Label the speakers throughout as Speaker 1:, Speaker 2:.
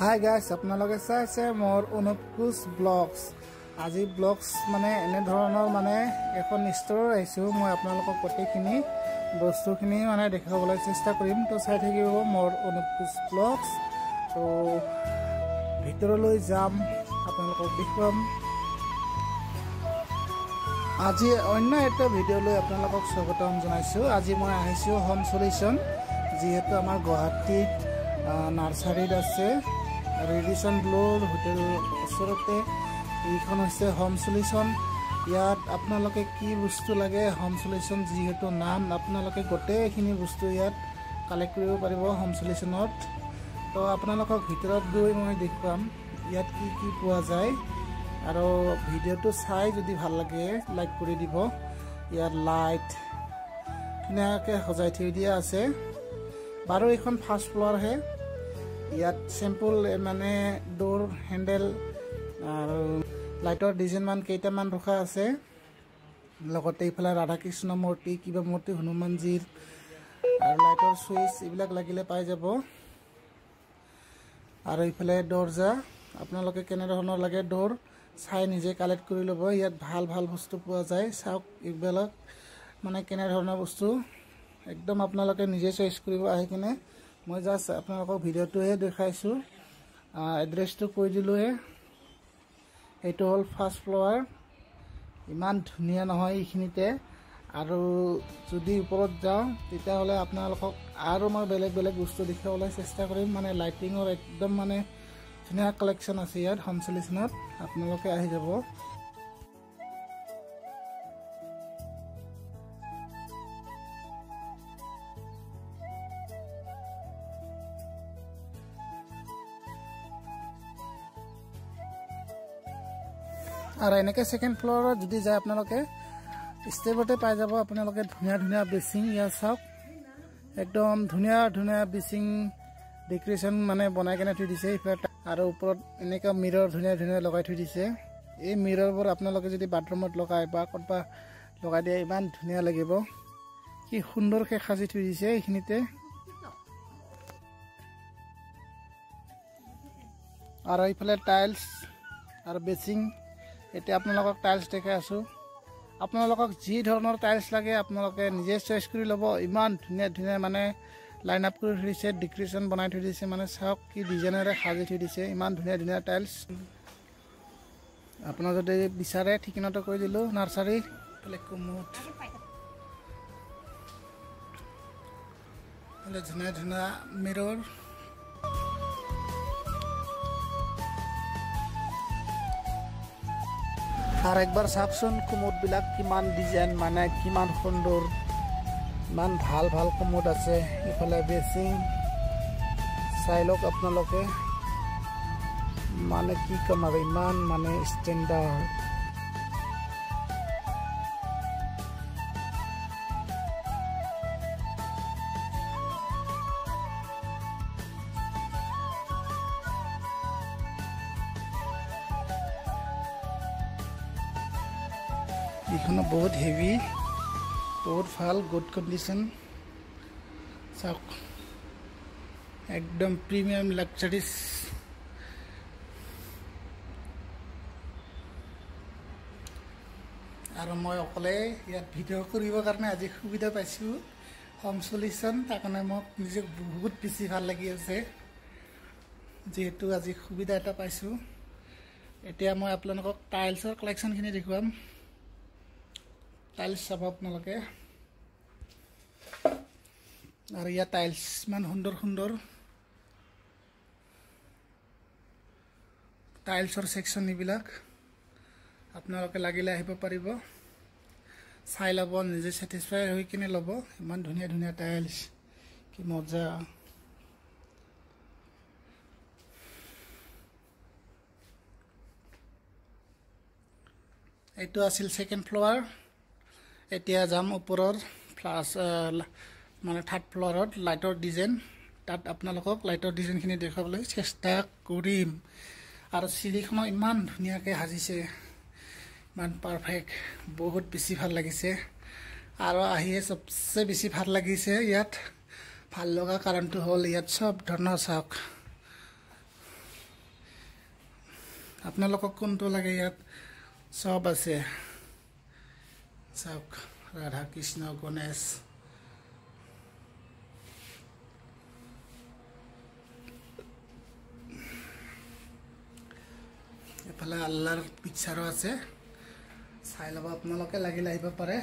Speaker 1: Hi guys, আপোনালোকে চাইছে মোৰ অনুপ কোচ ব্লগছ। আজি ব্লগছ মানে এনেধৰণৰ মানে এখন ষ্ট'ৰ আহিছোঁ। মই আপোনালোকক গোটেইখিনি বস্তুখিনি মানে দেখাবলৈ চেষ্টা কৰিম। তো চাই থাকিব মোৰ অনুপ কোচ ব্লগছ। তো ভিতৰলৈ যাম, আপোনালোকক দেখুৱাম। আজি অন্য এটা ভিডিঅ'লৈ আপোনালোকক স্বাগতম জনাইছোঁ। আজি মই আহিছোঁ হোম সলিউশ্যন, যিহেতু আমাৰ গুৱাহাটীত নাৰ্চাৰীত আছে। ৰেডিচন ব্লুৰ হোটেল ওচৰতে এইখন হৈছে হোম সলিউশ্যন। ইয়াত আপোনালোকে কি বস্তু লাগে, হোম সলিউশ্যন যিহেতু নাম, আপোনালোকে গোটেইখিনি বস্তু ইয়াত কালেক্ট কৰিব পাৰিব হোম সলিউশ্যনত। তো আপোনালোকক ভিতৰত গৈ মই দেখুৱাম ইয়াত কি কি পোৱা যায়। আৰু ভিডিঅ'টো চাই যদি ভাল লাগে লাইক কৰি দিব। ইয়াত লাইট ধুনীয়াকৈ সজাই থৈ দিয়া আছে। বাৰু এইখন ফাৰ্ষ্ট ফ্ল'ৰহে। ইয়াত চেম্পুল মানে ডোৰ হেণ্ডেল আৰু লাইটৰ ডিজাইনমান কেইটামান ৰখা আছে। লগতে এইফালে ৰাধা কৃষ্ণ মূৰ্তি, কিবা মূৰ্তি, হনুমানজীৰ আৰু লাইটৰ চুইচ এইবিলাক লাগিলে পাই যাব। আৰু এইফালে দৰ্জা, আপোনালোকে কেনেধৰণৰ লাগে ডোৰ চাই নিজে কালেক্ট কৰি ল'ব। ইয়াত ভাল ভাল বস্তু পোৱা যায়। চাওক এইবিলাক মানে কেনেধৰণৰ বস্তু, একদম আপোনালোকে নিজে চইচ কৰিব আহি কিনে। মই জাষ্ট আপোনালোকক ভিডিঅ'টোহে দেখাইছোঁ, এড্ৰেছটো কৈ দিলোঁহে। এইটো হ'ল ফাৰ্ষ্ট ফ্ল'ৰ। ইমান ধুনীয়া নহয় এইখিনিতে। আৰু যদি ওপৰত যাওঁ তেতিয়াহ'লে আপোনালোকক আৰু মই বেলেগ বেলেগ বস্তু দেখাবলৈ চেষ্টা কৰিম। মানে লাইটিঙৰ একদম মানে ধুনীয়া কালেকশ্যন আছে ইয়াত হোম সলিউশ্যনত, আপোনালোকে আহি যাব। আৰু এনেকৈ ছেকেণ্ড ফ্ল'ৰত যদি যায় আপোনালোকে ষ্টেপতে পাই যাব আপোনালোকে ধুনীয়া ধুনীয়া বেচিং। ইয়াত চাওক একদম ধুনীয়া ধুনীয়া বেচিং ডেকৰেশ্যন মানে বনাই কেনে থৈ দিছে। আৰু ওপৰত এনেকুৱা মিৰৰ ধুনীয়া ধুনীয়া লগাই থৈ দিছে। এই মিৰৰবোৰ আপোনালোকে যদি বাথৰুমত লগাই বা ক'ৰবাত লগাই দিয়ে ইমান ধুনীয়া লাগিব। কি সুন্দৰকৈ সাজি থৈ দিছে এইখিনিতে। আৰু এইফালে টাইলছ আৰু বেচিং। এতিয়া আপোনালোকক টাইলছ দেখাই আছোঁ। আপোনালোকক যি ধৰণৰ টাইলছ লাগে আপোনালোকে নিজে চইচ কৰি ল'ব। ইমান ধুনীয়া ধুনীয়া মানে লাইন আপ কৰি থৈ দিছে, ডেকৰেশ্যন বনাই থৈ দিছে। মানে চাওক কি ডিজাইনেৰে সাজি থৈ দিছে, ইমান ধুনীয়া ধুনীয়া টাইলছ। আপোনাৰ যদি বিচাৰে ঠিকনাটো কৈ দিলোঁ, নাৰ্চাৰী। এইফালে কুমুদ, এইফালে ধুনীয়া ধুনীয়া মিৰৰ। আৰু একবাৰ চাওকচোন কুমুদবিলাক কিমান ডিজাইন, মানে কিমান সুন্দৰ, ইমান ভাল ভাল কুমুদ আছে। ইফালে বেচিং চাই লওক আপোনালোকে, মানে কি ক'ম আৰু ইমান মানে ষ্টেণ্ডাৰ্ড। এইখনো বহুত হেভি, বহুত ভাল, গুড কণ্ডিশ্যন। চাওক একদম প্ৰিমিয়াম লাক্সাৰিছ। আৰু মই অকলে ইয়াত ভিডিঅ' কৰিবৰ কাৰণে আজি সুবিধা পাইছোঁ হোম সলিউশ্যন। তাৰ কাৰণে মোক নিজে বহুত বেছি ভাল লাগি আছে, যিহেতু আজি সুবিধা এটা পাইছোঁ। এতিয়া মই আপোনালোকক টাইলছৰ কালেকশ্যনখিনি দেখুৱাম। টাইলছ চাব আপোনালোকে। আৰু ইয়াত টাইলছ ইমান সুন্দৰ সুন্দৰ টাইলছৰ ছেকশ্যন। এইবিলাক আপোনালোকে লাগিলে আহিব পাৰিব, চাই ল'ব, নিজে ছেটিছফাই হৈ কিনে ল'ব। ইমান ধুনীয়া ধুনীয়া টাইলছ, কি মজা। এইটো আছিল ছেকেণ্ড ফ্ল'ৰ। এতিয়া যাম ওপৰৰ প্লাছ মানে থাৰ্ড ফ্ল'ৰত লাইটৰ ডিজাইন। তাত আপোনালোকক লাইটৰ ডিজাইনখিনি দেখাবলৈ চেষ্টা কৰিম। আৰু চিৰিখনো ইমান ধুনীয়াকৈ সাজিছে, ইমান পাৰফেক্ট, বহুত বেছি ভাল লাগিছে। আৰু আহিয়ে চবচে বেছি ভাল লাগিছে ইয়াত ভাল লগা কাৰণটো হ'ল ইয়াত চব ধৰণৰ চাওক আপোনালোকক কোনটো লাগে ইয়াত সব আছে চাওক ৰাধা কৃষ্ণ গণেশ এফালে আল্লাহৰ পিকচাৰো আছে চাই ল'ব আপোনালোকে লাগিলে আহিব পাৰে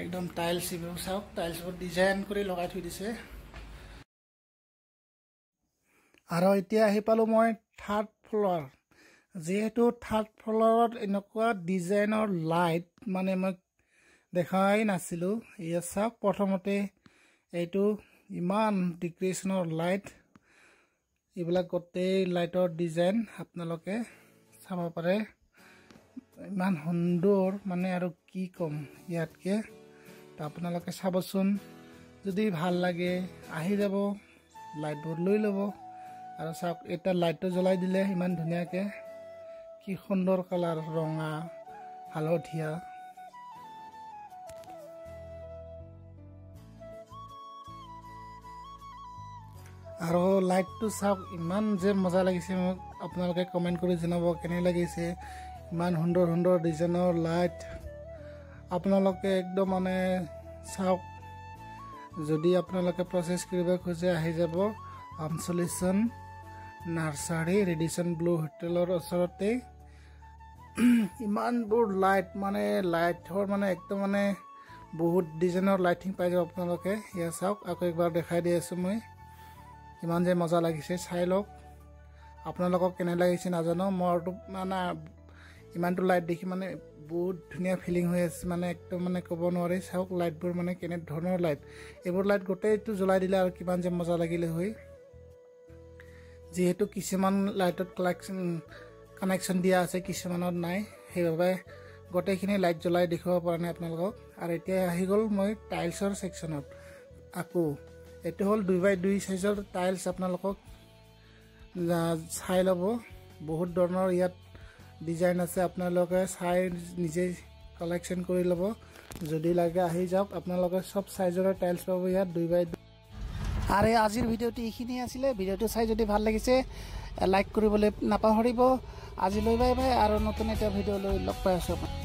Speaker 1: একদম টাইলছ এইবোৰ চাওক টাইলছবোৰ ডিজাইন কৰি লগাই থৈ দিছে আৰু এতিয়া আহি পালোঁ মই থাৰ্ড ফ্ল'ৰ যেহেতু থাৰ্ড ফ্ল'ৰত এনেকুৱা ডিজাইনৰ লাইট মানে মই দেখাই নাছিলোঁ ইয়াত চাওক প্ৰথমতে এইটো ইমান ডেকৰেশ্যনৰ লাইট এইবিলাক গোটেই লাইটৰ ডিজাইন আপোনালোকে চাব পাৰে ইমান সুন্দৰ মানে আৰু কি ক'ম ইয়াতকে আপোনালোকে চাবচোন যদি ভাল লাগে আহি যাব লাইটবোৰ লৈ ল'ব আৰু চাওক এটা লাইটটো জ্বলাই দিলে ইমান ধুনীয়াকৈ কি সুন্দৰ কালাৰ ৰঙা হালধীয়া আৰু লাইটটো চাওক ইমান যে মজা লাগিছে মোক আপোনালোকে কমেণ্ট কৰি জনাব কেনে লাগিছে ইমান সুন্দৰ সুন্দৰ ডিজাইনৰ লাইট আপোনালোকে একদম মানে চাওক যদি আপোনালোকে প্ৰচেছ কৰিব খোজে আহি যাব home solution nursery Radisson Blu হোটেলৰ ওচৰতে ইমানবোৰ লাইট মানে লাইটৰ মানে একদম মানে বহুত ডিজাইনৰ লাইটিং পাই যাব আপোনালোকে ইয়া চাওক আকৌ একবাৰ দেখাই দি আছোঁ মই ইমান যে মজা লাগিছে চাই লওক আপোনালোকক কেনে লাগিছে নাজানো মোৰতো মানে ইমানটো লাইট দেখি মানে বহুত ধুনীয়া ফিলিং হৈ আছে মানে একদম মানে ক'ব নোৱাৰি চাওক লাইটবোৰ মানে কেনে ধৰণৰ লাইট এইবোৰ লাইট গোটেইটো জ্বলাই দিলে আৰু কিমান যে মজা লাগিলে হয় যেহেতু কিছুমান লাইটত কানেকশ্যন দিয়া আছে কিছুমানত নাই সেইবাবে গোটেইখিনি লাইট জ্বলাই দেখুৱাব পৰা নাই আপোনালোকক আৰু এতিয়া আহি গ'ল মই টাইলছৰ ছেকশ্যনত আকৌ এইটো হ'ল 2x2 সাইজৰ টাইলছ আপোনালোকক চাই ল'ব বহুত ধৰণৰ ইয়াত ডিজাইন আছে আপোনালোকে চাই নিজে কালেকশ্যন কৰি ল'ব যদি লাগে আহি যাওক আপোনালোকে সব সাইজৰ টাইলছ পাব ইয়াত 2x2 আৰু আজিৰ ভিডিঅ'টো এইখিনি আছিলে ভিডিঅ'টো চাই যদি ভাল লাগিছে লাইক কৰিবলৈ নাপাহৰিব আজিলৈ বাই বাই আৰু নতুন এটা ভিডিঅ' লৈ লগ পাই আছোঁ